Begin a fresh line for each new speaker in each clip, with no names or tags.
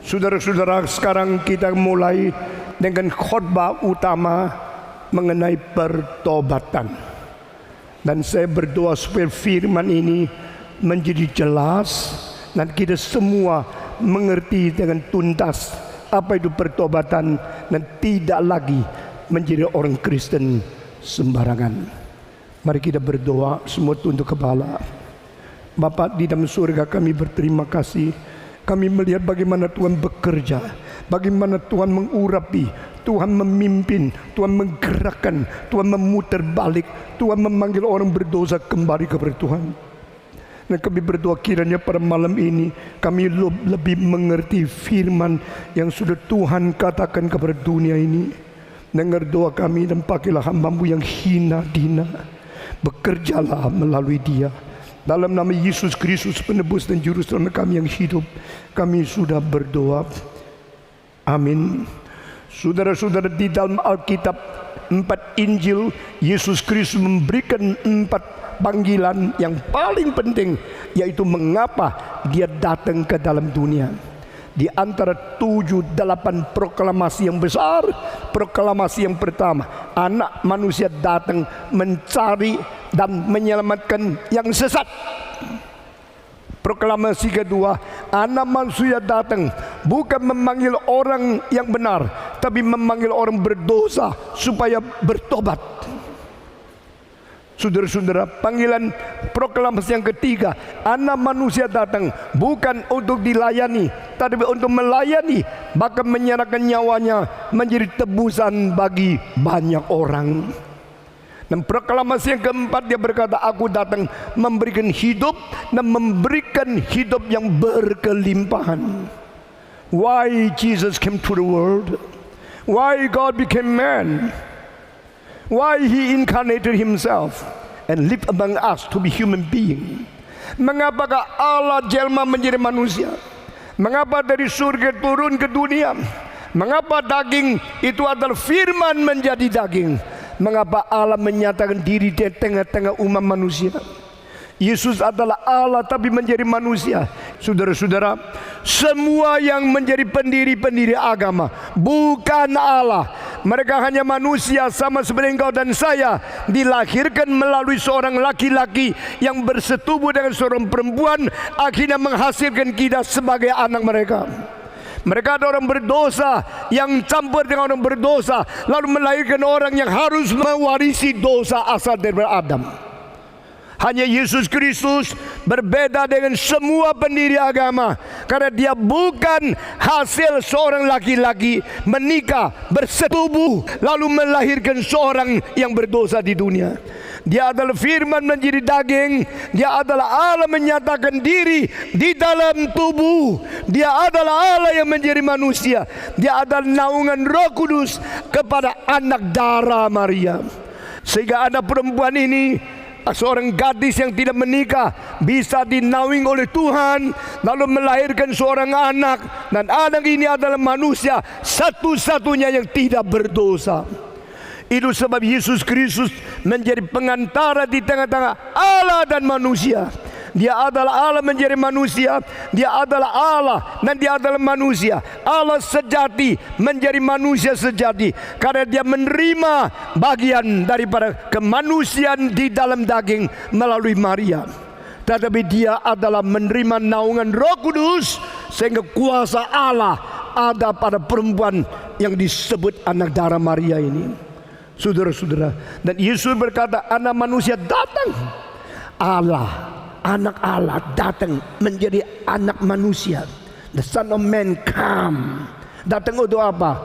Saudara-saudara, sekarang kita mulai dengan khotbah utama mengenai pertobatan. Dan saya berdoa supaya firman ini menjadi jelas dan kita semua mengerti dengan tuntas apa itu pertobatan dan tidak lagi menjadi orang Kristen sembarangan. Mari kita berdoa, semua tunduk kepala. Bapa di dalam surga, kami berterima kasih. Kami melihat bagaimana Tuhan bekerja, bagaimana Tuhan mengurapi, Tuhan memimpin, Tuhan menggerakkan, Tuhan memutar balik, Tuhan memanggil orang berdosa kembali kepada Tuhan. Dan kami berdoa kiranya pada malam ini kami lebih mengerti firman yang sudah Tuhan katakan kepada dunia ini. Dengar doa kami dan pakailah hamba-Mu yang hina dina. Bekerjalah melalui dia. Dalam nama Yesus Kristus penebus dan juru selamat kami yang hidup, kami sudah berdoa. Amin. Saudara-saudara, di dalam Alkitab 4 Injil, Yesus Kristus memberikan 4 panggilan yang paling penting, yaitu mengapa dia datang ke dalam dunia. Di antara 7-8 proklamasi yang besar, proklamasi yang pertama, Anak Manusia datang mencari dan menyelamatkan yang sesat. Proklamasi kedua, Anak Manusia datang bukan memanggil orang yang benar, tapi memanggil orang berdosa supaya bertobat. Saudara-saudara, panggilan proklamasi yang ketiga, Anak Manusia datang bukan untuk dilayani, tapi untuk melayani, bahkan menyerahkan nyawanya menjadi tebusan bagi banyak orang. Dan proklamasi yang keempat, dia berkata, aku datang memberikan hidup dan memberikan hidup yang berkelimpahan. Why Jesus came to the world? Why God became man? Why He incarnated Himself and lived among us to be human being? Mengapakah Allah jelma menjadi manusia? Mengapa dari surga turun ke dunia? Mengapa daging itu adalah firman menjadi daging? Mengapa Allah menyatakan diri di tengah-tengah umat manusia? Yesus adalah Allah tapi menjadi manusia. Saudara-saudara, semua yang menjadi pendiri-pendiri agama bukan Allah. Mereka hanya manusia sama seperti engkau dan saya, dilahirkan melalui seorang laki-laki yang bersetubuh dengan seorang perempuan, akhirnya menghasilkan kita sebagai anak mereka. Mereka ada orang berdosa yang campur dengan orang berdosa, lalu melahirkan orang yang harus mewarisi dosa asal dari Adam. Hanya Yesus Kristus berbeda dengan semua pendiri agama, karena dia bukan hasil seorang laki-laki menikah, bersetubuh, lalu melahirkan seorang yang berdosa di dunia. Dia adalah firman menjadi daging. Dia adalah Allah menyatakan diri di dalam tubuh. Dia adalah Allah yang menjadi manusia. Dia adalah naungan Roh Kudus kepada anak darah Maria. Sehingga anak perempuan ini, seorang gadis yang tidak menikah, bisa dinaungi oleh Tuhan, lalu melahirkan seorang anak. Dan anak ini adalah manusia satu-satunya yang tidak berdosa. Itu sebab Yesus Kristus menjadi pengantara di tengah-tengah Allah dan manusia. Dia adalah Allah menjadi manusia. Dia adalah Allah dan dia adalah manusia. Allah sejati menjadi manusia sejati, karena dia menerima bagian daripada kemanusiaan di dalam daging melalui Maria. Tetapi dia adalah menerima naungan Roh Kudus, sehingga kuasa Allah ada pada perempuan yang disebut anak darah Maria ini. Saudara-saudara, dan Yesus berkata, Anak Manusia datang. Allah, anak Allah datang menjadi anak manusia. The Son of Man come. Datang untuk apa?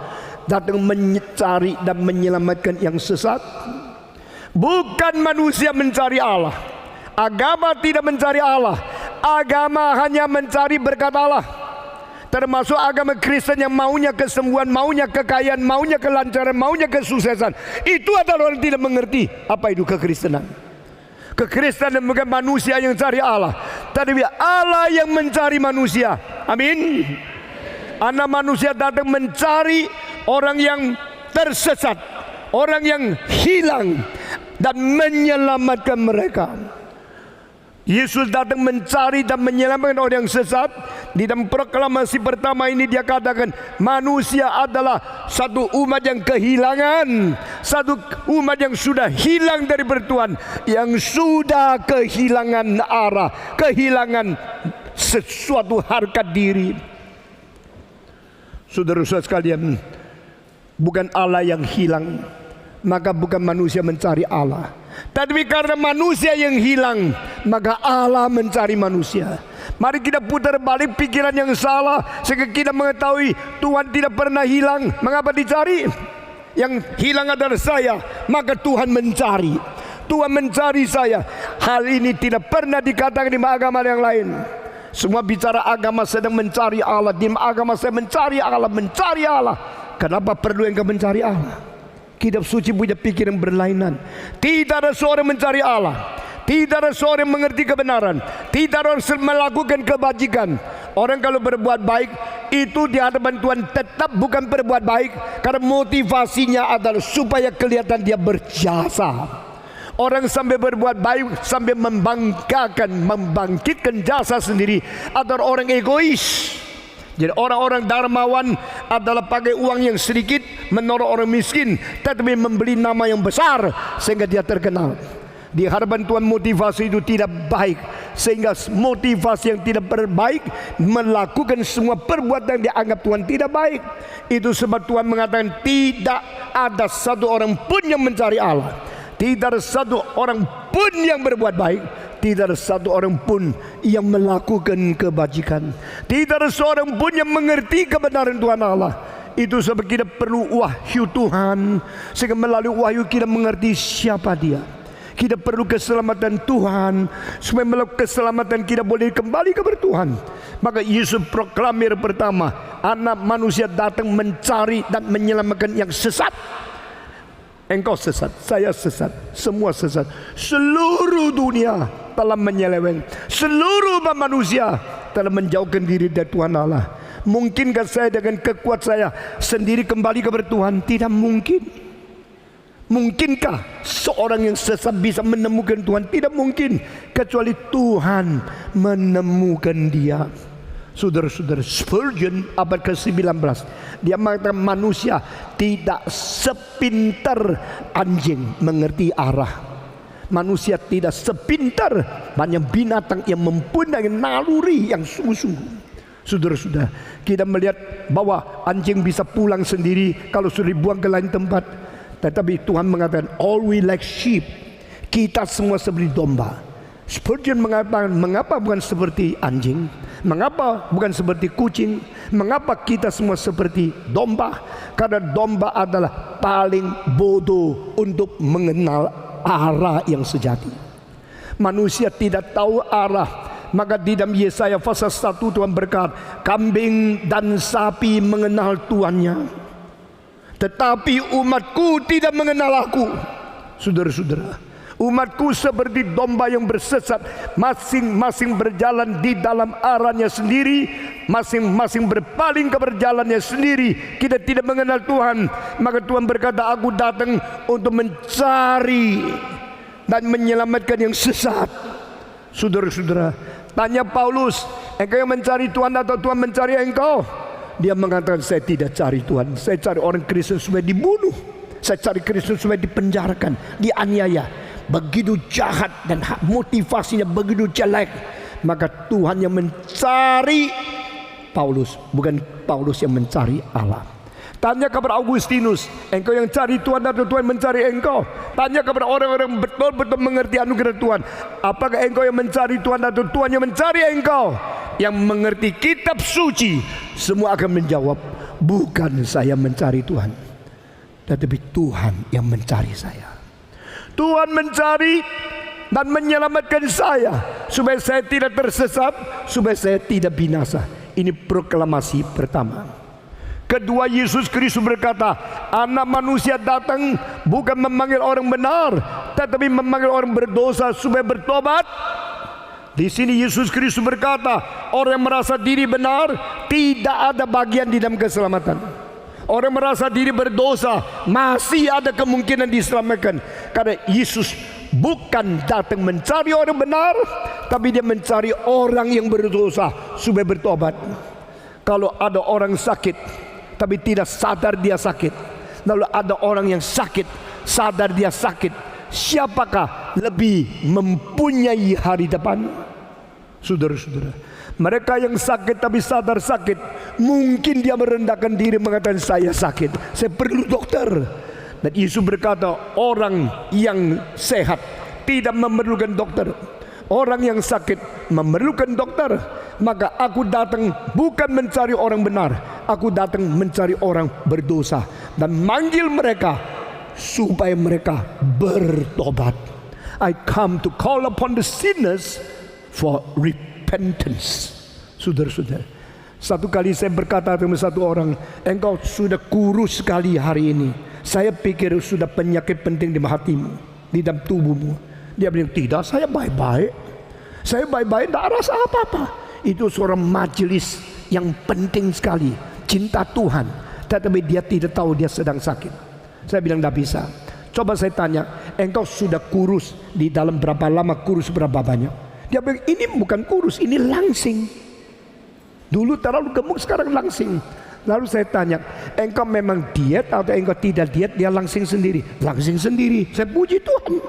Datang mencari dan menyelamatkan yang sesat. Bukan manusia mencari Allah. Agama tidak mencari Allah. Agama hanya mencari berkat Allah. Termasuk agama Kristen yang maunya kesembuhan, maunya kekayaan, maunya kelancaran, maunya kesuksesan. Itu adalah orang tidak mengerti apa itu kekristenan. Kekristenan bukan manusia yang cari Allah, tapi Allah yang mencari manusia. Amin. Anak Manusia datang mencari orang yang tersesat, orang yang hilang, dan menyelamatkan mereka. Yesus datang mencari dan menyelamatkan orang yang sesat. Di dalam proklamasi pertama ini dia katakan, manusia adalah satu umat yang kehilangan, satu umat yang sudah hilang dari Tuhan, yang sudah kehilangan arah, kehilangan sesuatu harkat diri. Saudara-saudara sekalian, bukan Allah yang hilang, maka bukan manusia mencari Allah, tapi karena manusia yang hilang, maka Allah mencari manusia. Mari kita putar balik pikiran yang salah, sehingga kita mengetahui Tuhan tidak pernah hilang. Mengapa dicari? Yang hilang adalah saya, maka Tuhan mencari. Tuhan mencari saya. Hal ini tidak pernah dikatakan di agama yang lain. Semua bicara agama sedang mencari Allah. Di agama saya mencari Allah, mencari Allah. Kenapa perlu engkau mencari Allah? Kitab suci punya pikiran berlainan. Tidak ada seorang mencari Allah, tidak ada seorang mengerti kebenaran, tidak ada orang melakukan kebajikan. Orang kalau berbuat baik itu di hadapan Tuhan tetap bukan berbuat baik, karena motivasinya adalah supaya kelihatan dia berjasa. Orang sampai berbuat baik sampai membanggakan, membangkitkan jasa sendiri, adalah orang egois. Jadi orang-orang dermawan adalah pakai uang yang sedikit menolong orang miskin, tetapi membeli nama yang besar sehingga dia terkenal. Di hadapan Tuhan motivasi itu tidak baik, sehingga motivasi yang tidak baik melakukan semua perbuatan yang dianggap Tuhan tidak baik. Itu sebab Tuhan mengatakan tidak ada satu orang pun yang mencari Allah, tidak ada satu orang pun yang berbuat baik, tidak ada satu orang pun yang melakukan kebajikan, tidak ada seorang pun yang mengerti kebenaran Tuhan Allah. Itu sebab kita perlu wahyu Tuhan, sehingga melalui wahyu kita mengerti siapa Dia. Kita perlu keselamatan Tuhan, supaya melalui keselamatan kita boleh kembali kepada Tuhan. Maka Yesus proklamir pertama, Anak Manusia datang mencari dan menyelamatkan yang sesat. Engkau sesat, saya sesat, semua sesat. Seluruh dunia telah menyeleweng, seluruh manusia telah menjauhkan diri dari Tuhan Allah. Mungkinkah saya dengan kekuatan saya sendiri kembali kepada Tuhan? Tidak mungkin. Mungkinkah seorang yang sesat bisa menemukan Tuhan? Tidak mungkin, kecuali Tuhan menemukan dia. Saudara-saudara, Spurgeon abad ke-19 dia mengatakan manusia tidak sepintar anjing mengerti arah. Manusia tidak sepintar banyak binatang yang mempunyai naluri yang sungguh-sungguh. Saudara-saudara, kita melihat bahwa anjing bisa pulang sendiri kalau sudah dibuang ke lain tempat. Tetapi Tuhan mengatakan all we like sheep, kita semua seperti domba. Spurgeon mengatakan, mengapa bukan seperti anjing? Mengapa bukan seperti kucing? Mengapa kita semua seperti domba? Karena domba adalah paling bodoh untuk mengenal arah yang sejati. Manusia tidak tahu arah. Maka di dalam Yesaya pasal 1 Tuhan berkata, kambing dan sapi mengenal tuannya, tetapi umatku tidak mengenal aku. Saudara-saudara, umatku seperti domba yang bersesat, masing-masing berjalan di dalam arahnya sendiri, masing-masing berpaling ke berjalannya sendiri. Kita tidak mengenal Tuhan. Maka Tuhan berkata, aku datang untuk mencari dan menyelamatkan yang sesat. Saudara-saudara, tanya Paulus, engkau yang mencari Tuhan atau Tuhan mencari engkau? Dia mengatakan, saya tidak cari Tuhan, saya cari orang Kristen supaya dibunuh, saya cari Kristen supaya dipenjarakan, dianiaya. Begitu jahat dan motivasinya begitu jelek. Maka Tuhan yang mencari Paulus, bukan Paulus yang mencari Allah. Tanya kepada Augustinus, engkau yang cari Tuhan atau Tuhan mencari engkau? Tanya kepada orang-orang yang betul-betul mengerti anugerah Tuhan, apakah engkau yang mencari Tuhan atau Tuhan yang mencari engkau? Yang mengerti kitab suci semua akan menjawab, bukan saya mencari Tuhan, tetapi Tuhan yang mencari saya. Tuhan mencari dan menyelamatkan saya, supaya saya tidak tersesat, supaya saya tidak binasa. Ini proklamasi pertama. Kedua, Yesus Kristus berkata, Anak Manusia datang bukan memanggil orang benar, tetapi memanggil orang berdosa supaya bertobat. Di sini Yesus Kristus berkata, orang yang merasa diri benar tidak ada bagian di dalam keselamatan. Orang merasa diri berdosa masih ada kemungkinan diselamatkan, karena Yesus bukan datang mencari orang benar, tapi dia mencari orang yang berdosa supaya bertobat. Kalau ada orang sakit tapi tidak sadar dia sakit, lalu ada orang yang sakit sadar dia sakit, siapakah lebih mempunyai hari depan? Saudara-saudara, mereka yang sakit tapi sadar sakit, mungkin dia merendahkan diri mengatakan saya sakit, saya perlu dokter. Dan Yesus berkata, orang yang sehat tidak memerlukan dokter, orang yang sakit memerlukan dokter. Maka aku datang bukan mencari orang benar, aku datang mencari orang berdosa dan manggil mereka supaya mereka bertobat. I come to call upon the sinners for repentance. Saudara-saudara, satu kali saya berkata dengan satu orang, engkau sudah kurus sekali hari ini. Saya pikir sudah penyakit penting di hatimu, di dalam tubuhmu. Dia bilang, tidak, saya baik-baik. Saya baik-baik, tidak rasa apa-apa. Itu seorang majelis yang penting sekali, cinta Tuhan, tetapi dia tidak tahu dia sedang sakit. Saya bilang, tidak bisa. Coba saya tanya, engkau sudah kurus di dalam berapa lama, kurus berapa banyak? Dia bilang, ini bukan kurus, ini langsing. Dulu terlalu gemuk, sekarang langsing. Lalu saya tanya, engkau memang diet atau engkau tidak diet? Dia langsing sendiri. Langsing sendiri. Saya puji Tuhan.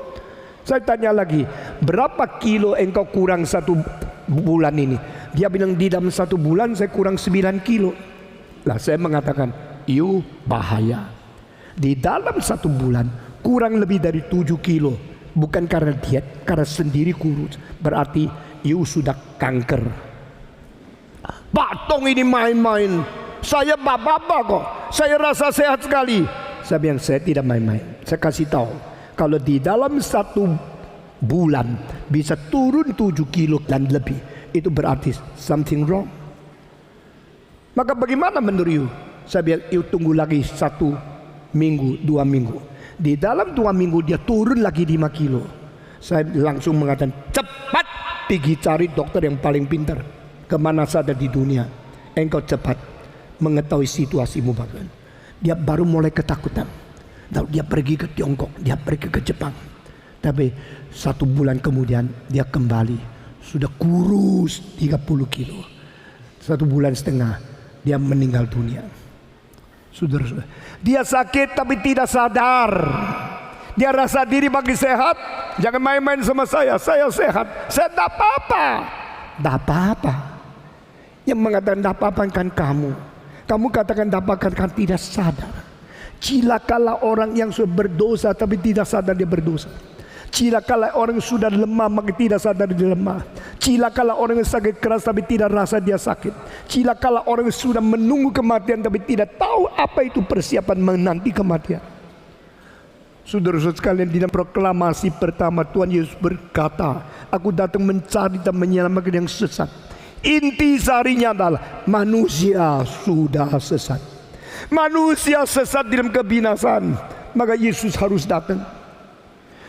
Saya tanya lagi, berapa kilo engkau kurang satu bulan ini? Dia bilang, di dalam satu bulan saya kurang 9 kilo. Lah saya mengatakan, you bahaya. Di dalam satu bulan kurang lebih dari 7 kilo. Bukan karena diet, karena sendiri kurus. Berarti you sudah kanker. Pak Tong ini main-main. Saya bapak-bapak kok, saya rasa sehat sekali. Saya bilang, saya tidak main-main. Saya kasih tahu, kalau di dalam satu bulan bisa turun 7 kilo dan lebih, itu berarti something wrong. Maka bagaimana menurut you? Saya bilang, you tunggu lagi 1 minggu, 2 minggu. Di dalam 2 minggu dia turun lagi 5 kilo. Saya langsung mengatakan, cepat pergi cari dokter yang paling pintar kemana saja di dunia. Engkau cepat mengetahui situasimu bahkan. Dia baru mulai ketakutan. Lalu dia pergi ke Tiongkok, dia pergi ke Jepang. Tapi 1 bulan kemudian dia kembali, sudah kurus 30 kilo. 1 bulan setengah dia meninggal dunia. Saudara-saudara, dia sakit tapi tidak sadar. Dia rasa diri bagi sehat. Jangan main-main sama saya sehat, saya tidak apa-apa. Tidak apa-apa. Yang mengatakan tidak apa-apa kan kamu. Kamu katakan dapatkan kan tidak sadar. Cilakalah orang yang sudah berdosa tapi tidak sadar dia berdosa. Cilakalah orang yang sudah lemah maka tidak sadar dia lemah. Cilakalah orang yang sakit keras tapi tidak rasa dia sakit. Cilakalah orang yang sudah menunggu kematian tapi tidak tahu apa itu persiapan menanti kematian. Saudara-saudara sekalian, di dalam proklamasi pertama Tuhan Yesus berkata, aku datang mencari dan menyelamatkan yang sesat. Inti sarinya adalah manusia sudah sesat. Manusia sesat dalam kebinasaan, maka Yesus harus datang.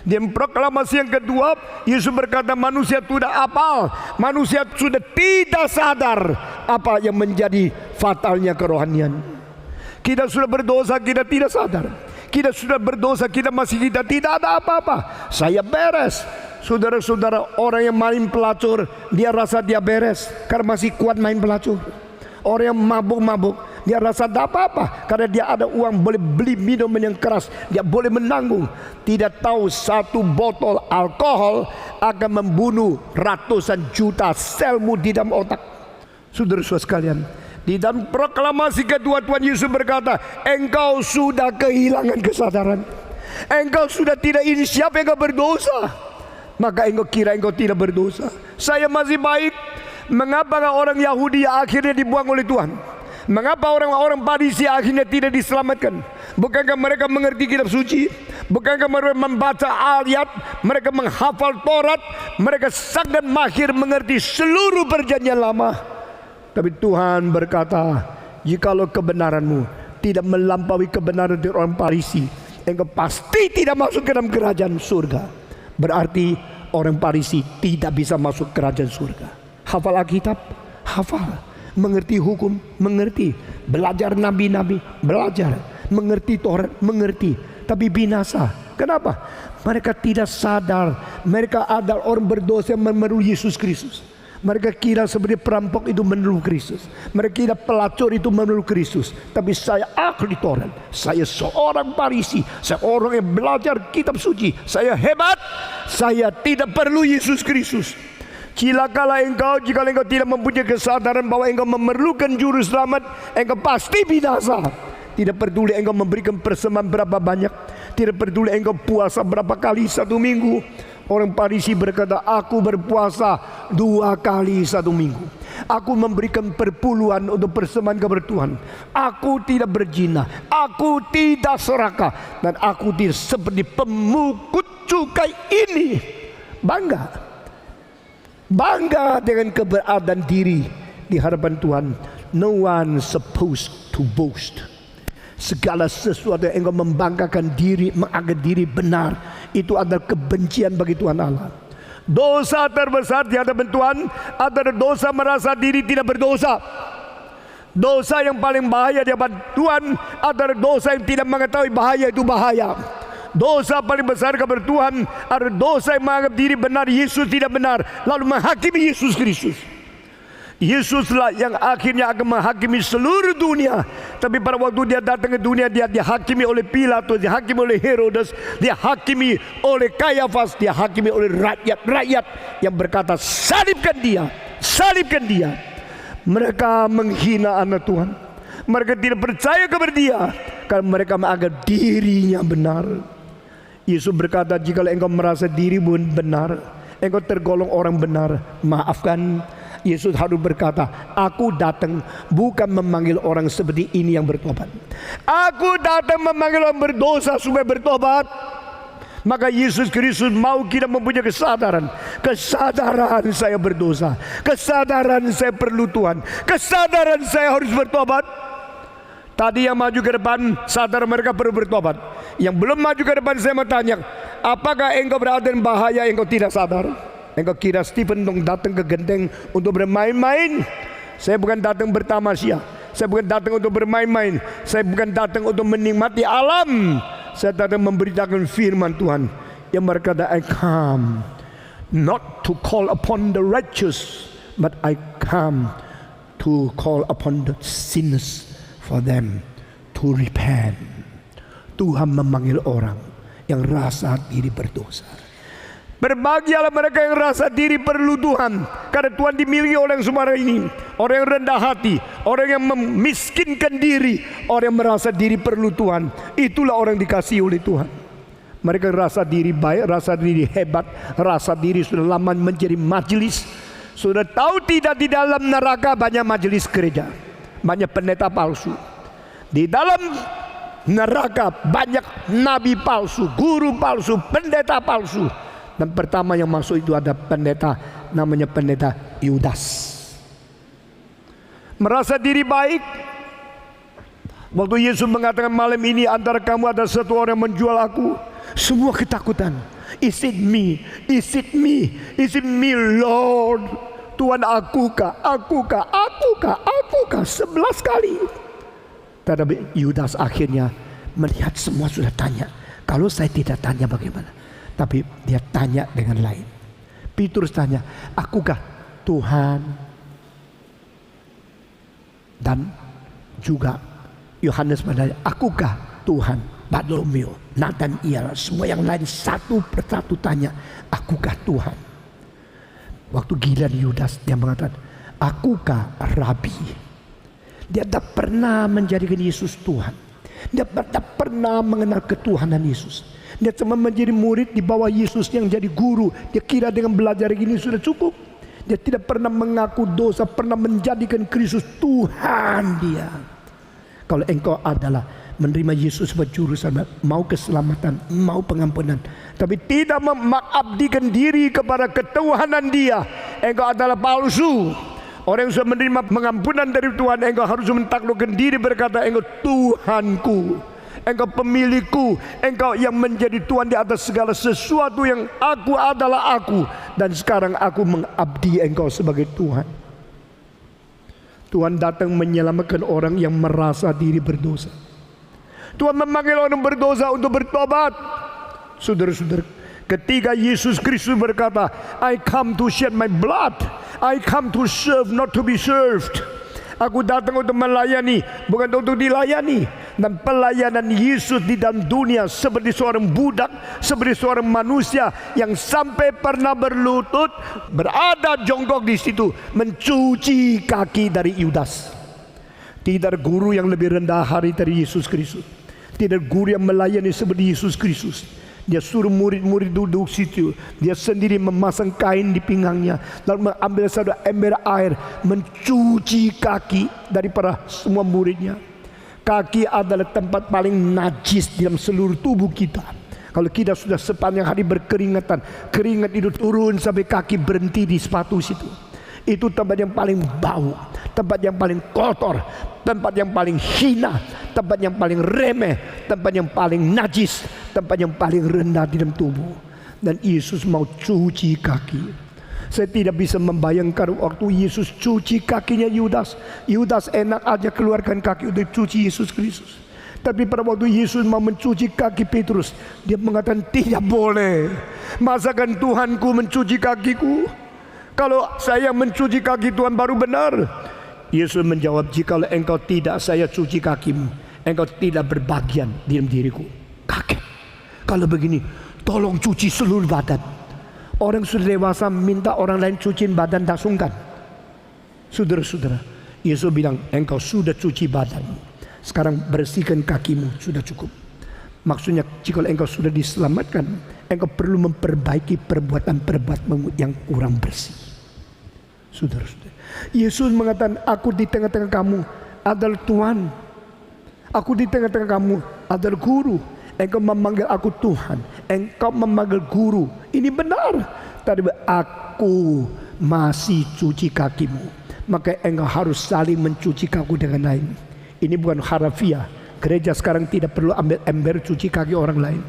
Di proklamasi yang kedua, Yesus berkata manusia sudah apal, manusia sudah tidak sadar apa yang menjadi fatalnya kerohanian. Kita sudah berdosa, kita tidak sadar. Kita sudah berdosa, kita tidak ada apa-apa. Saya beres. Saudara-saudara, orang yang main pelacur, dia rasa dia beres karena masih kuat main pelacur. Orang yang mabuk-mabuk, dia rasa tidak apa-apa karena dia ada uang, boleh beli minuman yang keras, dia boleh menanggung. Tidak tahu 1 botol alkohol akan membunuh ratusan juta selmu di dalam otak. Saudara-saudara sekalian, di dalam proklamasi kedua Tuhan Yesus berkata, engkau sudah kehilangan kesadaran. Engkau sudah tidak ini siapa engkau berdosa. Maka engkau kira engkau tidak berdosa. Saya masih baik. Mengapa orang Yahudi akhirnya dibuang oleh Tuhan? Mengapa orang-orang Farisi akhirnya tidak diselamatkan? Bukankah mereka mengerti kitab suci? Bukankah mereka membaca ayat? Mereka menghafal Taurat? Mereka sangat mahir mengerti seluruh perjanjian lama. Tapi Tuhan berkata, jikalau kebenaranmu tidak melampaui kebenaran dari orang Farisi, engkau pasti tidak masuk ke dalam kerajaan surga. Berarti orang Farisi tidak bisa masuk kerajaan surga. Hafal Alkitab, hafal. Mengerti hukum, mengerti. Belajar nabi-nabi, belajar. Mengerti Taurat, mengerti. Tapi binasa Kenapa? Mereka tidak sadar mereka adalah orang berdosa yang memerlukan Yesus Kristus. Mereka kira seperti perampok itu memerlukan Kristus. Mereka kira pelacur itu memerlukan Kristus. Tapi saya ahli Taurat, saya seorang Farisi, saya orang yang belajar kitab suci, saya hebat, saya tidak perlu Yesus Kristus. Cilakalah engkau jika engkau tidak mempunyai kesadaran bahwa engkau memerlukan juru selamat, engkau pasti binasa. Tidak peduli engkau memberikan persembahan berapa banyak, tidak peduli engkau puasa berapa kali satu minggu. Orang Farisi berkata, aku berpuasa 2 kali satu minggu, aku memberikan perpuluhan untuk persembahan kepada Tuhan, aku tidak berzina, aku tidak serakah, dan aku tidak seperti pemungut cukai ini. Bangga dengan keberadaan diri di hadapan Tuhan. No one supposed to boast. Segala sesuatu yang engkau membanggakan diri, menganggap diri benar, itu adalah kebencian bagi Tuhan Allah. Dosa terbesar di hadapan Tuhan adalah dosa merasa diri tidak berdosa. Dosa yang paling bahaya di hadapan Tuhan adalah dosa yang tidak mengetahui bahaya itu bahaya. Dosa paling besar kepada Tuhan adalah dosa yang menganggap diri benar, Yesus tidak benar, lalu menghakimi Yesus Kristus. Yesuslah yang akhirnya akan menghakimi seluruh dunia. Tapi pada waktu dia datang ke dunia, dia dihakimi oleh Pilatus, dihakimi oleh Herodes, dihakimi oleh Kayafas, dihakimi oleh rakyat-rakyat yang berkata, salibkan dia, salibkan dia. Mereka menghina anak Tuhan. Mereka tidak percaya kepada dia karena mereka menganggap dirinya benar. Yesus berkata, jika engkau merasa dirimu benar, engkau tergolong orang benar, maafkan. Yesus harus berkata, aku datang bukan memanggil orang seperti ini yang bertobat. Aku datang memanggil orang berdosa supaya bertobat. Maka Yesus Kristus mau kita mempunyai kesadaran. Kesadaran saya berdosa, kesadaran saya perlu Tuhan, kesadaran saya harus bertobat. Tadi yang maju ke depan sadar mereka perlu bertobat. Yang belum maju ke depan saya mau tanya, apakah engkau berada dalam bahaya engkau tidak sadar? Engkau kira Stephen datang ke genteng untuk bermain-main? Saya bukan datang bertamasya, saya bukan datang untuk bermain-main, saya bukan datang untuk menikmati alam. Saya datang memberitakan firman Tuhan yang berkata, I come not to call upon the righteous, but I come to call upon the sinners for them to repent. Tuhan memanggil orang yang rasa diri berdosa. Berbahagialah mereka yang rasa diri perlu Tuhan, karena Tuhan dimiliki oleh yang semua ini. Orang yang rendah hati, orang yang memiskinkan diri, orang yang merasa diri perlu Tuhan, itulah orang dikasihi oleh Tuhan. Mereka rasa diri baik, rasa diri hebat, rasa diri sudah lama menjadi majelis. Sudah tahu tidak di dalam neraka banyak majelis gereja, banyak pendeta palsu. Di dalam neraka banyak nabi palsu, guru palsu, pendeta palsu. Dan pertama yang masuk itu ada pendeta, namanya pendeta Yudas. Merasa diri baik. Waktu Yesus mengatakan, malam ini antara kamu ada satu orang yang menjual aku, semua ketakutan. Is it me? Is it me? Is it me, Lord? Tuhan, akukah? 11 kali. Tetapi Yudas akhirnya melihat semua sudah tanya. Kalau saya tidak tanya bagaimana? Tapi dia tanya dengan lain. Petrus tanya, akukah Tuhan? Dan juga Yohanes bertanya, akukah Tuhan? Bartolomeo, Nathaniel, semua yang lain satu persatu tanya, akukah Tuhan? Waktu giliran Yudas, dia mengatakan, akukah Rabi? Dia tak pernah menjadikan Yesus Tuhan. Dia tak pernah mengenal ketuhanan Yesus. Dia cuma menjadi murid di bawah Yesus yang jadi guru. Dia kira dengan belajar ini sudah cukup. Dia tidak pernah mengaku dosa, pernah menjadikan Kristus Tuhan dia. Kalau engkau adalah menerima Yesus sebagai juru selamat, mau keselamatan, mau pengampunan, tapi tidak mengabdikan diri kepada ketuhanan dia, engkau adalah palsu. Orang yang sudah menerima pengampunan dari Tuhan, engkau harus mentaklukkan diri berkata, engkau Tuhanku, engkau pemilikku, engkau yang menjadi Tuhan di atas segala sesuatu, yang aku adalah aku, dan sekarang aku mengabdi engkau sebagai Tuhan. Tuhan datang menyelamatkan orang yang merasa diri berdosa. Tuhan memanggil orang berdosa untuk bertobat. Saudara-saudara, ketika Yesus Kristus berkata, I come to shed my blood, I come to serve, not to be served. Aku datang untuk melayani, bukan untuk dilayani. Dan pelayanan Yesus di dalam dunia seperti seorang budak, seperti seorang manusia yang sampai pernah berlutut, berada jongkok di situ, mencuci kaki dari Yudas. Tidak ada guru yang lebih rendah hati dari Yesus Kristus. Tidak ada guru yang melayani seperti Yesus Kristus. Dia suruh murid-murid duduk situ. Dia sendiri memasang kain di pinggangnya, lalu mengambil satu ember air, mencuci kaki daripada semua muridnya. Kaki adalah tempat paling najis dalam seluruh tubuh kita. Kalau kita sudah sepanjang hari berkeringatan, keringat itu turun sampai kaki berhenti di sepatu situ. Itu tempat yang paling bau, tempat yang paling kotor, tempat yang paling hina, tempat yang paling remeh, tempat yang paling najis, tempat yang paling rendah di dalam tubuh. Dan Yesus mau cuci kaki. Saya tidak bisa membayangkan waktu Yesus cuci kakinya Yudas. Yudas enak aja keluarkan kaki untuk cuci Yesus Kristus. Tapi pada waktu Yesus mau mencuci kaki Petrus, dia mengatakan tidak boleh. Masakan Tuhanku mencuci kakiku? Kalau saya mencuci kaki Tuhan baru benar. Yesus menjawab, jikalau engkau tidak saya cuci kakimu, engkau tidak berbagian di dalam diriku. Kaget. Kalau begini, tolong cuci seluruh badan. Orang sudah dewasa minta orang lain cuciin badan, tak sungkan. Saudara-saudara, Yesus bilang, engkau sudah cuci badan, sekarang bersihkan kakimu, sudah cukup. Maksudnya, jika engkau sudah diselamatkan, engkau perlu memperbaiki perbuatan-perbuatan yang kurang bersih. Saudara-saudara, Yesus mengatakan, aku di tengah-tengah kamu adalah Tuhan, aku di tengah-tengah kamu adalah Guru. Engkau memanggil aku Tuhan, engkau memanggil Guru. Ini benar. Tapi aku masih cuci kakimu, maka engkau harus saling mencuci kaki dengan lain. Ini bukan harafiah. Gereja sekarang tidak perlu ambil ember cuci kaki orang lain,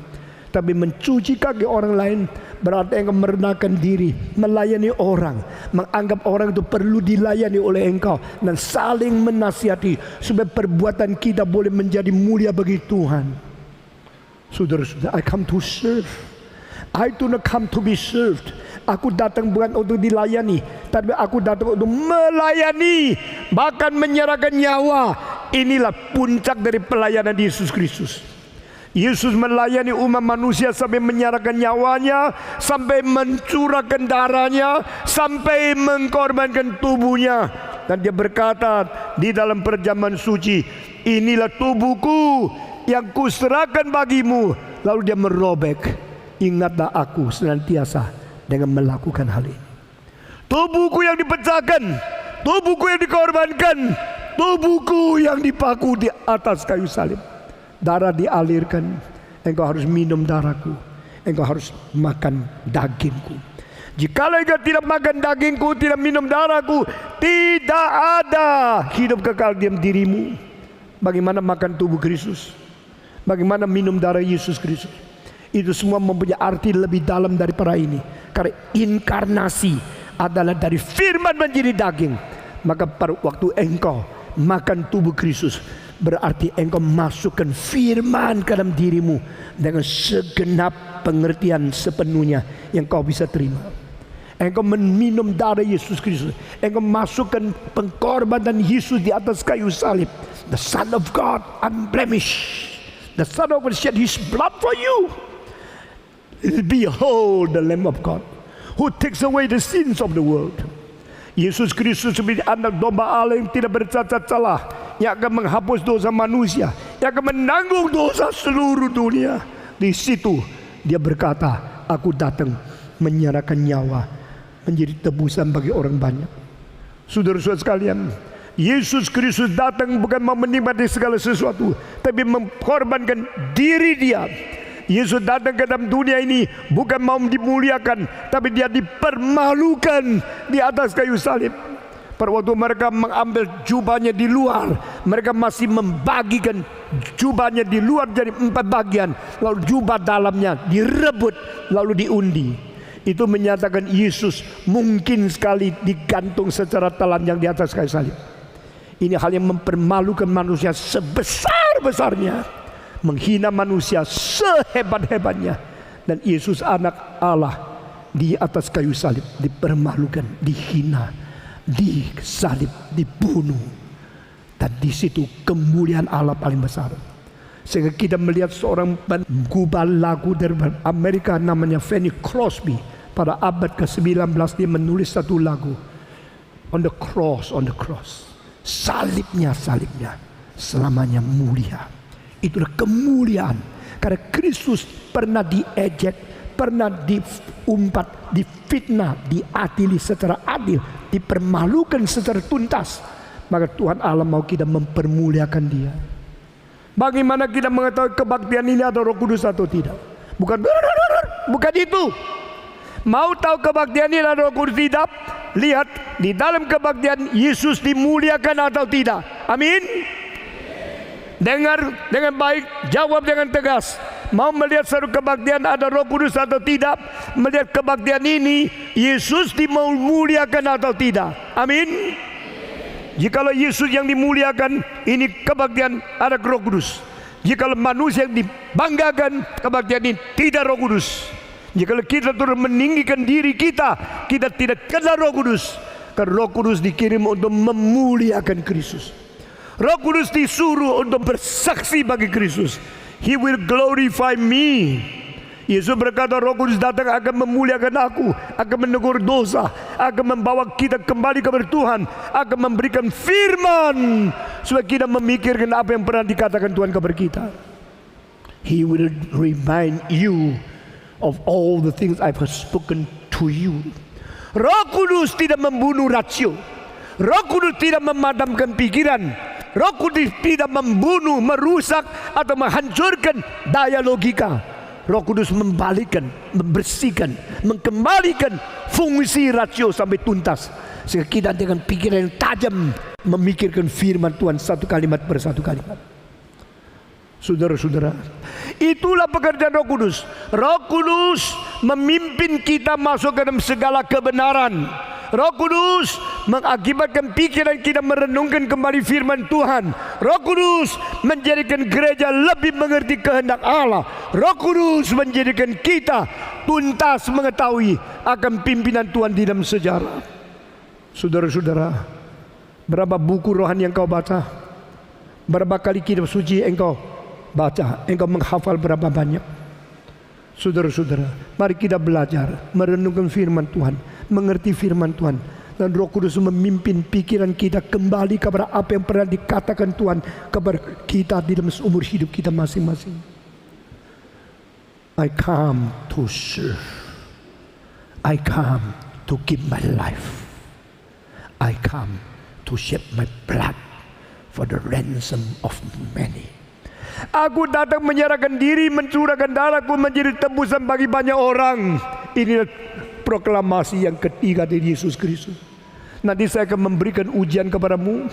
tapi mencuci kaki orang lain berarti engkau merendahkan diri, melayani orang, menganggap orang itu perlu dilayani oleh engkau, dan saling menasihati supaya perbuatan kita boleh menjadi mulia bagi Tuhan. Saudara-saudara, I come to serve. I do not come to be served. Aku datang bukan untuk dilayani, tapi aku datang untuk melayani, bahkan menyerahkan nyawa. Inilah puncak dari pelayanan Yesus Kristus. Yesus melayani umat manusia sampai menyerahkan nyawanya, sampai mencurahkan darahnya, sampai mengorbankan tubuhnya. Dan dia berkata di dalam perjamuan suci, inilah tubuhku yang kuserahkan bagimu. Lalu dia merobek, ingatlah aku senantiasa dengan melakukan hal ini. Tubuhku yang dipecahkan, tubuhku yang dikorbankan, tubuhku yang dipaku di atas kayu salib. Darah dialirkan, engkau harus minum darahku, engkau harus makan dagingku. Jikalau engkau tidak makan dagingku, tidak minum darahku, tidak ada hidup kekal di dalam dirimu. Bagaimana makan tubuh Kristus? Bagaimana minum darah Yesus Kristus? Itu semua mempunyai arti lebih dalam daripada ini. Karena inkarnasi adalah dari firman menjadi daging. Maka pada waktu engkau makan tubuh Kristus, berarti engkau masukkan firman ke dalam dirimu dengan segenap pengertian sepenuhnya yang kau bisa terima. Engkau meminum darah Yesus Kristus, engkau masukkan pengorbanan Yesus di atas kayu salib. The Son of God, unblemished. The Son of God shed His blood for you. Behold the Lamb of God who takes away the sins of the world. Yesus Kristus sebagai anak domba Allah yang tidak bercacat celah, yang akan menghapus dosa manusia, yang akan menanggung dosa seluruh dunia. Di situ dia berkata, aku datang menyerahkan nyawa menjadi tebusan bagi orang banyak. Saudara-saudara sekalian, Yesus Kristus datang bukan mau menikmati segala sesuatu, tapi mengorbankan diri dia. Yesus datang ke dalam dunia ini bukan mau dimuliakan, tapi dia dipermalukan di atas kayu salib. Pada waktu mereka mengambil jubahnya di luar, mereka masih membagikan jubahnya di luar jadi 4 bagian, lalu jubah dalamnya direbut lalu diundi. Itu menyatakan Yesus mungkin sekali digantung secara telanjang di atas kayu salib. Ini hal yang mempermalukan manusia sebesar-besarnya, menghina manusia sehebat-hebatnya. Dan Yesus anak Allah di atas kayu salib dipermalukan, dihina, disalib, dibunuh. Dan di situ kemuliaan Allah paling besar. Sehingga kita melihat seorang penggubah lagu dari Amerika namanya Fanny Crosby. Pada abad ke-19 dia menulis satu lagu, On the cross, on the cross. Salibnya, salibnya selamanya mulia. Itulah kemuliaan. Karena Kristus pernah diejek, pernah diumpat, difitnah, diadili secara adil, dipermalukan secara tuntas. Maka Tuhan Allah mau kita mempermuliakan Dia. Bagaimana kita mengetahui kebaktian ini ada Roh Kudus atau tidak? Bukan itu. Mau tahu kebaktian ini ada Roh Kudus tidak? Lihat di dalam kebaktian Yesus dimuliakan atau tidak. Amin. Dengar dengan baik, jawab dengan tegas. Mau melihat satu kebaktian ada Roh Kudus atau tidak? Melihat kebaktian ini Yesus dimuliakan atau tidak? Amin. Jikalau Yesus yang dimuliakan, ini kebaktian ada Roh Kudus. Jikalau manusia yang dibanggakan, kebaktian ini tidak Roh Kudus. Jikalau kita terus meninggikan diri kita, kita tidak kenal Roh Kudus. Karena Roh Kudus dikirim untuk memuliakan Kristus. Roh Kudus disuruh untuk bersaksi bagi Kristus. He will glorify me. Yesus berkata Roh Kudus datang akan memuliakan aku, akan menegur dosa, akan membawa kita kembali kepada Tuhan, akan memberikan firman supaya kita memikirkan apa yang pernah dikatakan Tuhan kepada kita. He will remind you of all the things I've spoken to you. Roh Kudus tidak membunuh rasio. Roh Kudus tidak memadamkan pikiran. Roh Kudus tidak membunuh, merusak atau menghancurkan daya logika. Roh Kudus membalikkan, membersihkan, mengembalikan fungsi rasio sampai tuntas. Sehingga kita dengan pikiran yang tajam memikirkan firman Tuhan satu kalimat per satu kalimat. Saudara-saudara, itulah pekerjaan Roh Kudus. Roh Kudus memimpin kita masuk ke dalam segala kebenaran. Roh Kudus mengakibatkan pikiran kita merenungkan kembali firman Tuhan. Roh Kudus menjadikan gereja lebih mengerti kehendak Allah. Roh Kudus menjadikan kita tuntas mengetahui akan pimpinan Tuhan di dalam sejarah. Saudara-saudara, berapa buku rohani yang kau baca? Berapa kali kitab suci engkau baca? Engkau menghafal berapa banyak? Saudara-saudara, mari kita belajar merenungkan firman Tuhan, mengerti firman Tuhan, dan Roh Kudus memimpin pikiran kita kembali kepada apa yang pernah dikatakan Tuhan kepada kita di dalam umur hidup kita masing-masing. I come to serve. I come to give my life. I come to shed my blood for the ransom of many. Aku datang menyerahkan diri, mencurahkan darahku menjadi tebusan bagi banyak orang. Inilah proklamasi yang ketiga dari Yesus Kristus. Nanti saya akan memberikan ujian kepadamu,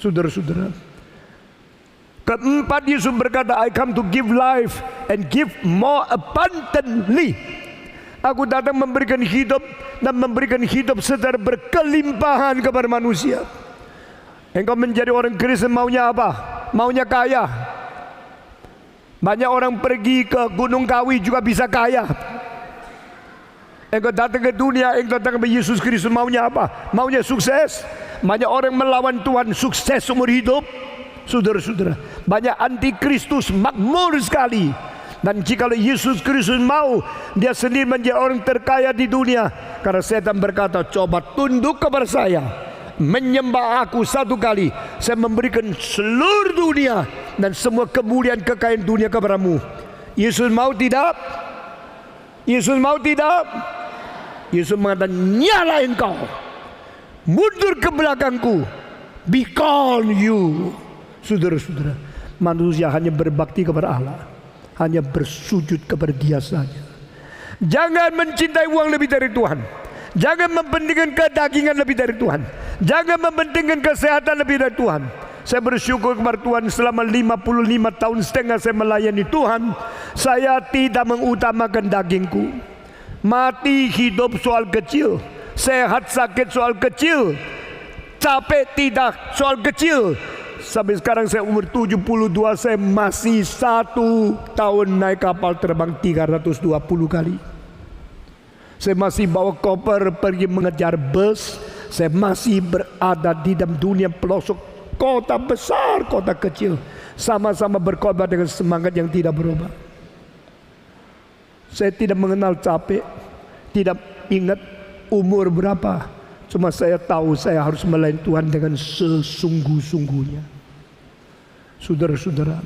saudara-saudara. Keempat, Yesus berkata, I come to give life and give more abundantly. Aku datang memberikan hidup dan memberikan hidup secara berkelimpahan kepada manusia. Engkau menjadi orang Kristen maunya apa? Maunya kaya. Banyak orang pergi ke Gunung Kawi juga bisa kaya. Engkau datang ke dunia, engkau datang ke Yesus Kristus maunya apa? Maunya sukses. Banyak orang melawan Tuhan, sukses umur hidup. Saudara-saudara, banyak antikristus makmur sekali. Dan jika Yesus Kristus mau, dia sendiri menjadi orang terkaya di dunia. Karena setan berkata, coba tunduk kepada saya, menyembah aku satu kali, saya memberikan seluruh dunia dan semua kemuliaan kekayaan dunia kepadamu. Yesus mau tidak? Yesus mau tidak? Yesus mengatakan, nyala engkau, mundur ke belakangku, begone you. Saudara-saudara, manusia hanya berbakti kepada Allah, hanya bersujud kepada Dia saja. Jangan mencintai uang lebih dari Tuhan. Jangan mementingkan kedagingan lebih dari Tuhan. Jangan mementingkan kesehatan lebih dari Tuhan. Saya bersyukur kepada Tuhan selama 55 tahun setengah saya melayani Tuhan. Saya tidak mengutamakan dagingku. Mati hidup soal kecil, sehat sakit soal kecil, capek tidak soal kecil, sampai sekarang saya umur 72, saya masih 1 tahun naik kapal terbang 320 kali. Saya masih bawa koper pergi mengejar bus. Saya masih berada di dalam dunia pelosok, kota besar, kota kecil, sama-sama berkhotbah dengan semangat yang tidak berubah. Saya tidak mengenal capek, tidak ingat umur berapa. Cuma saya tahu saya harus melayani Tuhan dengan sesungguh-sungguhnya. Saudara-saudara,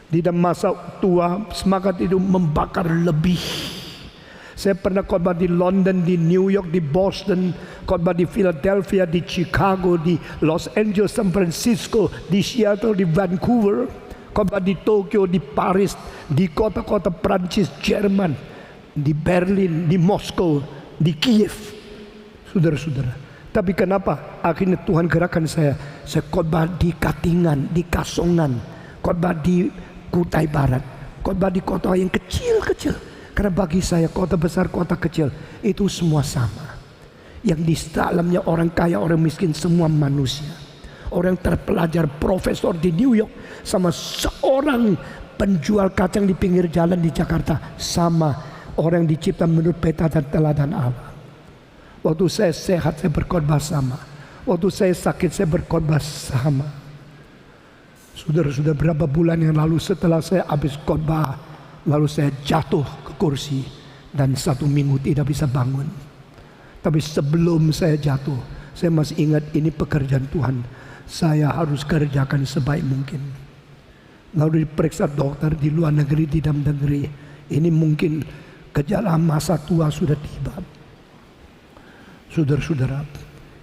di dalam masa tua, semangat itu membakar lebih. Saya pernah khotbah di London, di New York, di Boston, khotbah di Philadelphia, di Chicago, di Los Angeles, San Francisco, di Seattle, di Vancouver, khotbah di Tokyo, di Paris, di kota-kota Prancis, Jerman, di Berlin, di Moskow, di Kiev. Saudara-saudara, tapi kenapa akhirnya Tuhan gerakan saya khotbah di Katingan, di Kasongan, khotbah di Kutai Barat, khotbah di kota yang kecil-kecil. Karena bagi saya kota besar, kota kecil itu semua sama. Yang di dalamnya orang kaya, orang miskin, semua manusia. Orang terpelajar, profesor di New York sama seorang penjual kacang di pinggir jalan di Jakarta, sama orang dicipta menurut peta dan teladan Allah. Waktu saya sehat, saya berkhotbah sama. Waktu saya sakit, saya berkhotbah sama. Sudah berapa bulan yang lalu setelah saya habis khotbah, lalu saya jatuh ke kursi dan 1 minggu tidak bisa bangun. Tapi sebelum saya jatuh, saya masih ingat ini pekerjaan Tuhan. Saya harus kerjakan sebaik mungkin. Lalu diperiksa dokter di luar negeri, di dalam negeri. Ini mungkin gejala masa tua sudah tiba. Saudara-saudara,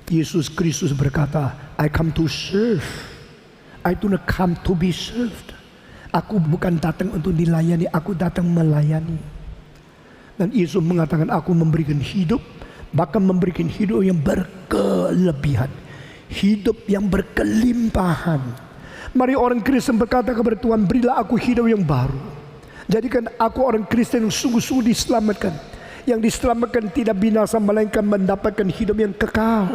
Yesus Kristus berkata, I come to serve. I do not come to be served. Aku bukan datang untuk dilayani, aku datang melayani. Dan Yesus mengatakan, aku memberikan hidup, bahkan memberikan hidup yang berkelebihan, hidup yang berkelimpahan. Mari orang Kristen berkata kepada Tuhan, berilah aku hidup yang baru. Jadikan aku orang Kristen yang sungguh-sungguh diselamatkan. Yang diselamatkan tidak binasa, melainkan mendapatkan hidup yang kekal.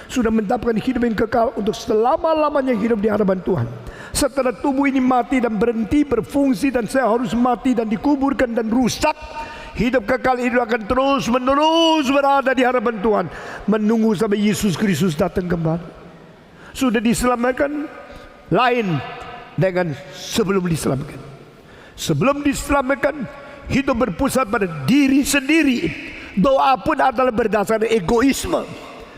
Sudah mendapatkan hidup yang kekal untuk selama-lamanya hidup di hadapan Tuhan. Setelah tubuh ini mati dan berhenti berfungsi dan saya harus mati dan dikuburkan dan rusak, hidup kekal itu akan terus menerus berada di hadapan Tuhan, menunggu sampai Yesus Kristus datang kembali. Sudah diselamatkan lain dengan sebelum diselamatkan. Sebelum diselamatkan, hidup berpusat pada diri sendiri. Doa pun adalah berdasarkan egoisme.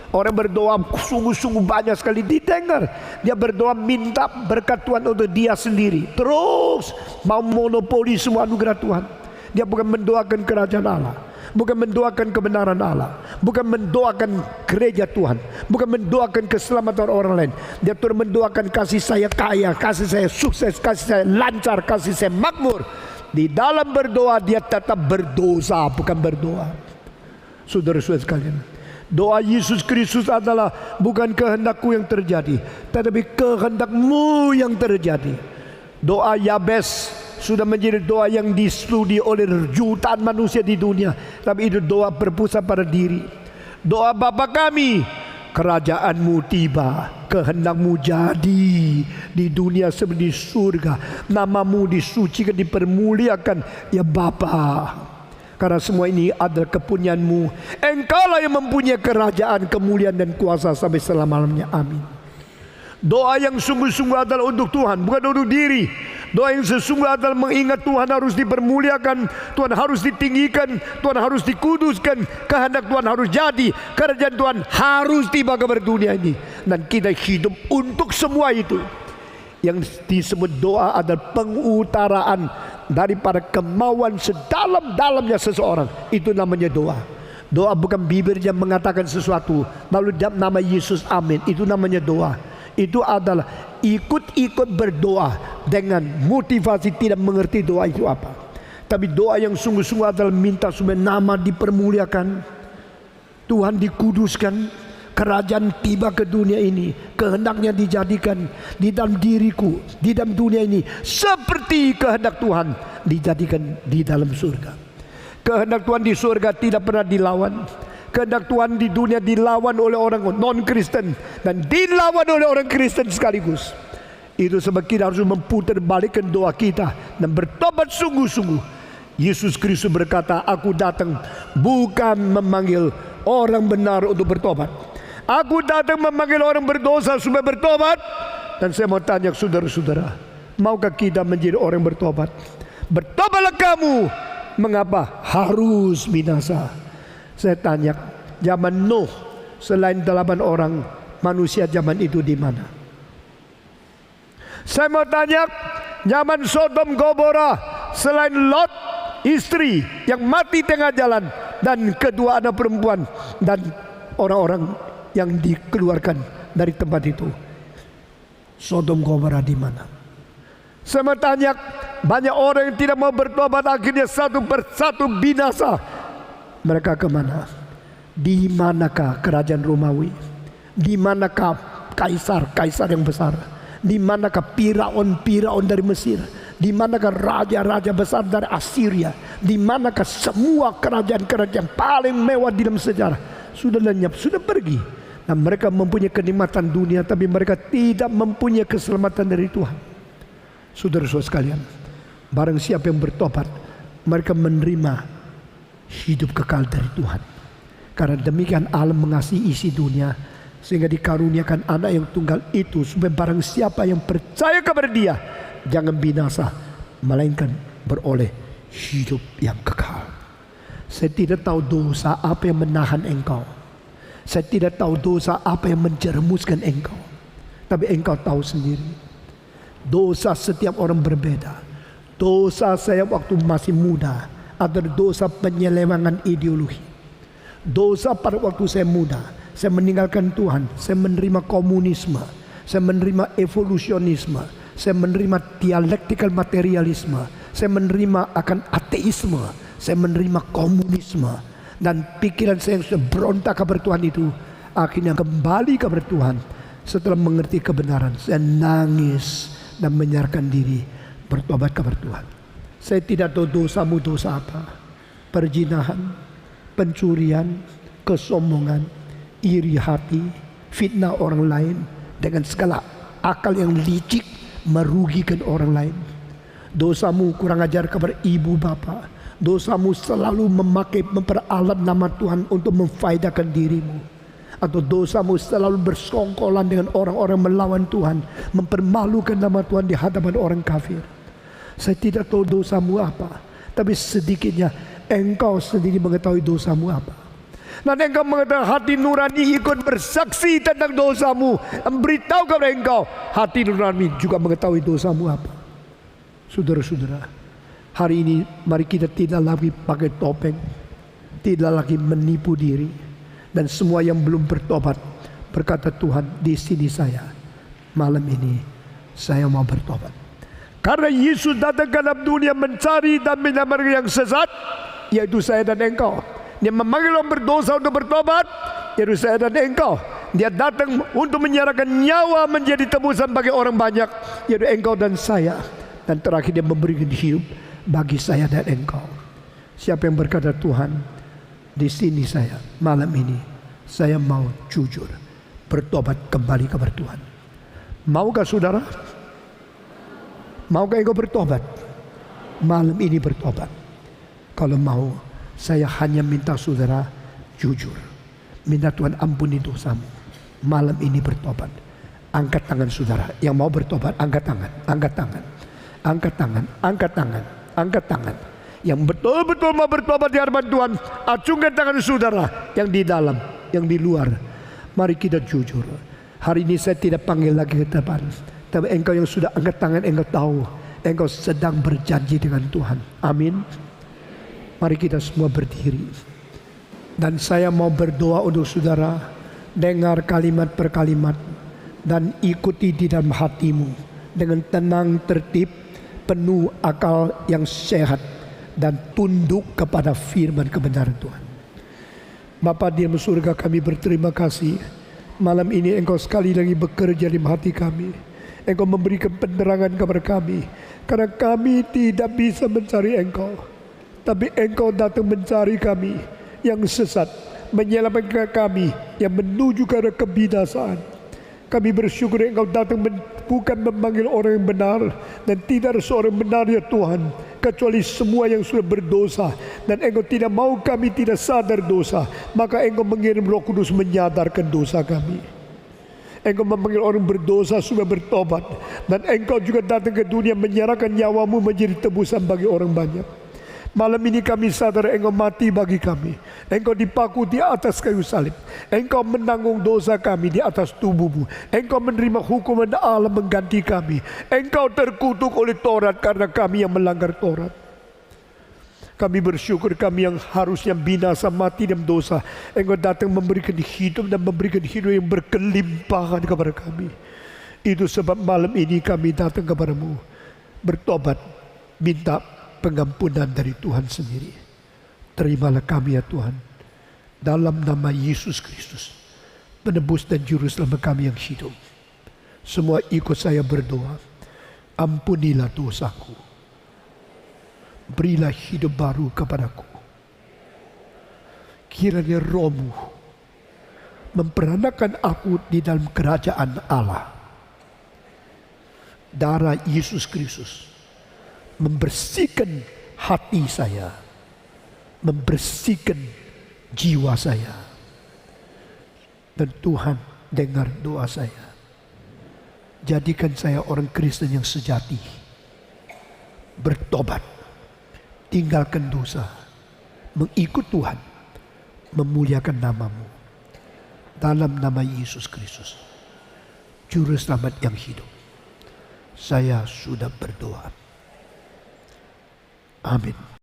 Orang berdoa sungguh-sungguh banyak sekali didengar. Dia berdoa minta berkat Tuhan untuk dia sendiri. Terus mau monopoli semua anugerah Tuhan. Dia bukan mendoakan kerajaan Allah, bukan mendoakan kebenaran Allah, bukan mendoakan gereja Tuhan, bukan mendoakan keselamatan orang lain. Dia terus mendoakan kasih saya kaya, kasih saya sukses, kasih saya lancar, kasih saya makmur. Di dalam berdoa dia tetap berdosa, bukan berdoa. Saudara-saudara sekalian, doa Yesus Kristus adalah bukan kehendakku yang terjadi, tetapi kehendakmu yang terjadi. Doa Yabes sudah menjadi doa yang distudi oleh jutaan manusia di dunia, tapi itu doa berpusat pada diri. Doa Bapa kami, kerajaanmu tiba, kehendakmu jadi di dunia seperti di surga. Namamu disucikan, dipermuliakan ya Bapa. Karena semua ini adalah kepunyaanmu. Engkaulah yang mempunyai kerajaan, kemuliaan dan kuasa sampai selama-lamanya. Amin. Doa yang sungguh-sungguh adalah untuk Tuhan, bukan untuk diri. Doa yang sesungguhnya adalah mengingat Tuhan harus dipermuliakan, Tuhan harus ditinggikan, Tuhan harus dikuduskan, kehendak Tuhan harus jadi, kerajaan Tuhan harus tiba ke dunia ini. Dan kita hidup untuk semua itu. Yang disebut doa adalah pengutaraan daripada kemauan sedalam-dalamnya seseorang. Itu namanya doa. Doa bukan bibirnya mengatakan sesuatu lalu nama Yesus amin. Itu namanya doa. Itu adalah ikut-ikut berdoa dengan motivasi tidak mengerti doa itu apa. Tapi doa yang sungguh-sungguh adalah minta supaya nama dipermuliakan, Tuhan dikuduskan, kerajaan tiba ke dunia ini, kehendaknya dijadikan di dalam diriku, di dalam dunia ini, seperti kehendak Tuhan dijadikan di dalam surga. Kehendak Tuhan di surga tidak pernah dilawan. Kehendak Tuhan di dunia dilawan oleh orang non-Kristen dan dilawan oleh orang Kristen sekaligus. Itu sebab kita harus memutar balikkan doa kita dan bertobat sungguh-sungguh. Yesus Kristus berkata, aku datang bukan memanggil orang benar untuk bertobat. Aku datang memanggil orang berdosa supaya bertobat. Dan saya mau tanya saudara-saudara, maukah kita menjadi orang bertobat? Bertobatlah kamu. Mengapa harus binasa? Saya tanya, zaman Nuh, selain 8 orang, manusia zaman itu di mana? Saya mau tanya, zaman Sodom Gomora, selain Lot, istri yang mati tengah jalan, dan kedua anak perempuan, dan orang-orang yang dikeluarkan dari tempat itu, Sodom Gomora di mana? Saya mau tanya, banyak orang yang tidak mau bertobat, akhirnya satu persatu binasa. Mereka kemana? Di manakah kerajaan Romawi? Di manakah kaisar yang besar? Di manakah Firaun dari Mesir? Di manakah raja-raja besar dari Assyria? Di manakah semua kerajaan-kerajaan paling mewah di dalam sejarah? Sudah lenyap, sudah pergi. Dan mereka mempunyai kenikmatan dunia, tapi mereka tidak mempunyai keselamatan dari Tuhan. Saudara-saudara sekalian, barang siapa yang bertobat, mereka menerima hidup kekal dari Tuhan. Karena demikian Allah mengasihi isi dunia, sehingga dikaruniakan anak yang tunggal itu, supaya barang siapa yang percaya kepada dia jangan binasa, melainkan beroleh hidup yang kekal. Saya tidak tahu dosa apa yang menahan engkau. Saya tidak tahu dosa apa yang menjerumuskan engkau. Tapi engkau tahu sendiri. Dosa setiap orang berbeda. Dosa saya waktu masih muda adalah dosa penyelewengan ideologi. Dosa pada waktu saya muda, saya meninggalkan Tuhan, saya menerima komunisme, saya menerima evolusionisme, saya menerima dialektikal materialisme, saya menerima akan ateisme, saya menerima komunisme. Dan pikiran saya yang sudah berontak kepada Tuhan itu akhirnya kembali kepada Tuhan. Setelah mengerti kebenaran, saya nangis dan menyerahkan diri bertobat kepada Tuhan. Saya tidak tahu dosamu dosa apa. Perzinahan, pencurian, kesombongan, iri hati, fitnah orang lain, dengan segala akal yang licik merugikan orang lain. Dosamu kurang ajar kepada ibu bapa. Dosamu selalu memperalat nama Tuhan untuk memfaedakan dirimu. Atau dosamu selalu bersongkolan dengan orang-orang melawan Tuhan, mempermalukan nama Tuhan di hadapan orang kafir. Saya tidak tahu dosamu apa, tapi sedikitnya engkau sendiri mengetahui dosamu apa. Dan engkau mengetahui, hati nurani ikut bersaksi tentang dosamu, memberitahu kepada engkau, hati nurani juga mengetahui dosamu apa. Saudara-saudara, hari ini mari kita tidak lagi pakai topeng, tidak lagi menipu diri, dan semua yang belum bertobat berkata, Tuhan, di sini saya, malam ini saya mau bertobat. Karena Yesus datang ke dalam dunia mencari dan menyelamatkan yang sesat, yaitu saya dan engkau. Dia memanggil orang berdosa untuk bertobat, yaitu saya dan engkau. Dia datang untuk menyerahkan nyawa menjadi tebusan bagi orang banyak, yaitu engkau dan saya. Dan terakhir dia memberikan hidup bagi saya dan engkau. Siapa yang berkata, Tuhan, di sini saya, malam ini saya mau jujur bertobat kembali kepada Tuhan. Maukah saudara? Maukah engkau bertobat? Malam ini bertobat. Kalau mau, saya hanya minta saudara jujur, minta Tuhan ampuni dosamu. Malam ini bertobat. Angkat tangan saudara yang mau bertobat. Angkat tangan, angkat tangan, angkat tangan, angkat tangan, angkat tangan. Yang betul-betul mau bertobat di hadapan Tuhan, acungkan tangan saudara yang di dalam, yang di luar. Mari kita jujur. Hari ini saya tidak panggil lagi ke depan, tapi engkau yang sudah angkat tangan, engkau tahu engkau sedang berjanji dengan Tuhan. Amin. Mari kita semua berdiri. Dan saya mau berdoa untuk saudara. Dengar kalimat per kalimat dan ikuti di dalam hatimu dengan tenang, tertib, penuh akal yang sehat, dan tunduk kepada firman kebenaran Tuhan. Bapa di dalam surga, kami berterima kasih. Malam ini engkau sekali lagi bekerja di hati kami. Engkau memberikan penerangan kepada kami. Karena kami tidak bisa mencari engkau, tapi engkau datang mencari kami yang sesat, menyelamatkan kami yang menuju ke arah kebinasaan. Kami bersyukur Engkau datang bukan memanggil orang yang benar, dan tidak ada seorang benar ya Tuhan, kecuali semua yang sudah berdosa. Dan Engkau tidak mau kami tidak sadar dosa, maka Engkau mengirim Roh Kudus menyadarkan dosa kami. Engkau memanggil orang berdosa supaya bertobat, dan Engkau juga datang ke dunia menyerahkan nyawamu menjadi tebusan bagi orang banyak. Malam ini kami sadar Engkau mati bagi kami. Engkau dipaku di atas kayu salib. Engkau menanggung dosa kami di atas tubuhmu. Engkau menerima hukuman Allah mengganti kami. Engkau terkutuk oleh Taurat karena kami yang melanggar Taurat. Kami bersyukur kami yang harusnya binasa mati dalam dosa, Engkau datang memberikan hidup dan memberikan hidup yang berkelimpahan kepada kami. Itu sebab malam ini kami datang kepadamu, bertobat, minta pengampunan dari Tuhan sendiri. Terimalah kami ya Tuhan, dalam nama Yesus Kristus, penebus dan juru selamat kami yang hidup. Semua ikut saya berdoa, ampunilah dosaku, berilah hidup baru kepadaku. Kiranya Roh-Mu memperanakan aku di dalam kerajaan Allah. Darah Yesus Kristus membersihkan hati saya, membersihkan jiwa saya. Dan Tuhan dengar doa saya. Jadikan saya orang Kristen yang sejati, bertobat, tinggalkan dosa, mengikut Tuhan, memuliakan nama-Mu. Dalam nama Yesus Kristus, Juru Selamat yang hidup, saya sudah berdoa. Amin.